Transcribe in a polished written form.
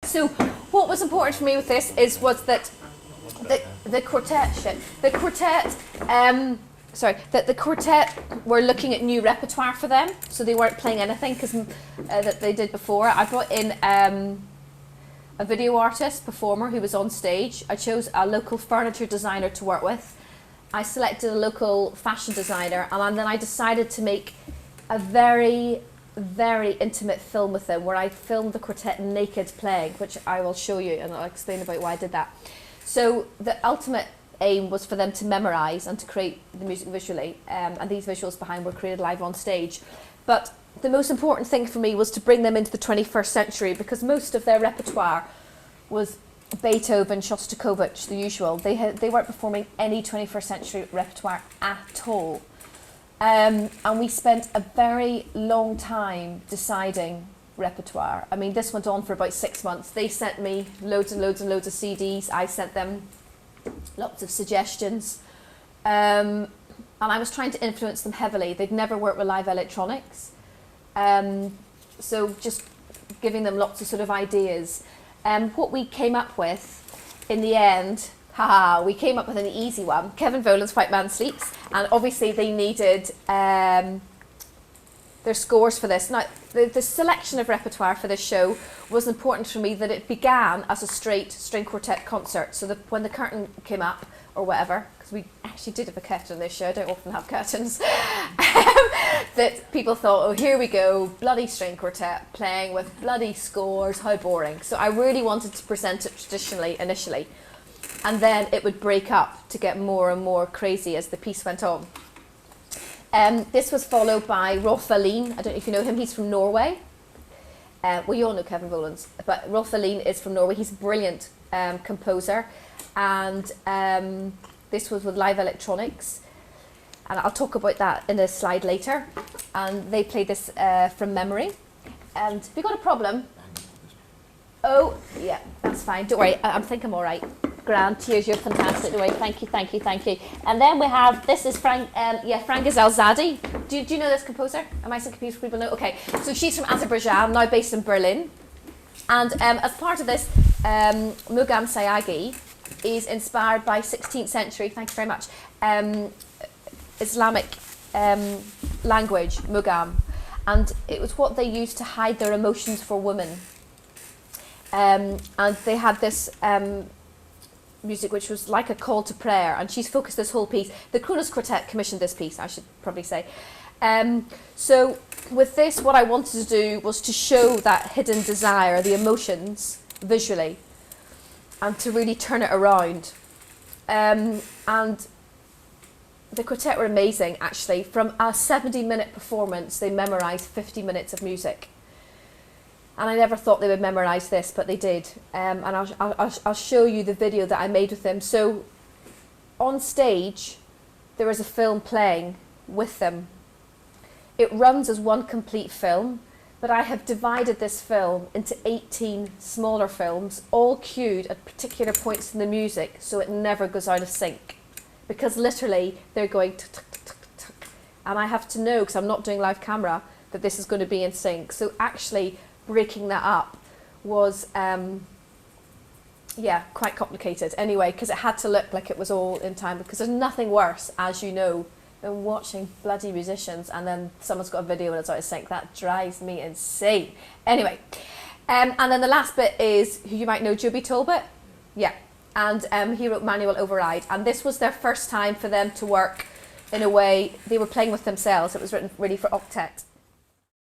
So what was important for me with this was that the quartet were looking at new repertoire for them, so they weren't playing anything that they did before. I brought in a video artist, performer who was on stage. I chose a local furniture designer to work with. I selected a local fashion designer, and then I decided to make a very, very intimate film with them where I filmed the quartet naked playing, which I will show you and I'll explain about why I did that. So the ultimate aim was for them to memorise and to create the music visually, and these visuals behind were created live on stage. But the most important thing for me was to bring them into the 21st century, because most of their repertoire was Beethoven, Shostakovich, the usual. They weren't performing any 21st century repertoire at all. And we spent a very long time deciding repertoire. I mean, this went on for about 6 months. They sent me loads and loads and loads of CDs. I sent them lots of suggestions. And I was trying to influence them heavily. They'd never worked with live electronics. So just giving them lots of sort of ideas. What we came up with in the end, we came up with an easy one. Kevin Volan's White Man Sleeps, and obviously they needed their scores for this. Now, the selection of repertoire for this show was important for me that it began as a straight string quartet concert, so that when the curtain came up, or whatever, because we actually did have a curtain on this show, I don't often have curtains, that people thought, oh, here we go, bloody string quartet playing with bloody scores, how boring. So I really wanted to present it traditionally initially, and then it would break up to get more and more crazy as the piece went on. This was followed by Rolf Wallin. I don't know if you know him, he's from Norway. Well, you all know Kevin Volans, but Rolf Wallin is from Norway. He's a brilliant composer, and this was with live electronics, and I'll talk about that in a slide later. And they played this from memory. And have you got a problem? Oh, yeah, that's fine. Don't worry, I think I'm all right. Grand, cheers, you're fantastic. Don't worry, thank you, thank you, thank you. And then we have, this is Frank Elzadi. Do you know this composer? Am I some computer people know? Okay, so she's from Azerbaijan, now based in Berlin. And as part of this, Mugam Sayagi is inspired by 16th century, thank you very much, Islamic language, Mugam. And it was what they used to hide their emotions for women. And they had this music which was like a call to prayer, and she's focused this whole piece. The Kronos Quartet commissioned this piece, I should probably say. So with this, what I wanted to do was to show that hidden desire, the emotions, visually, and to really turn it around. And the quartet were amazing, actually. From a 70-minute performance, they memorised 50 minutes of music. And I never thought they would memorise this, but they did. And I'll show you the video that I made with them. So on stage, there is a film playing with them. It runs as one complete film, but I have divided this film into 18 smaller films, all cued at particular points in the music, so it never goes out of sync. Because literally, they're going tuk, tuk, tuk, tuk, tuk. And I have to know, because I'm not doing live camera, that this is going to be in sync. So actually, breaking that up was, quite complicated anyway, because it had to look like it was all in time, because there's nothing worse, as you know, than watching bloody musicians and then someone's got a video and it's out of sync. That drives me insane. Anyway, and then the last bit is, who you might know, Joby Talbot? Yeah, and he wrote Manual Override, and this was their first time for them to work in a way, they were playing with themselves, it was written really for octet.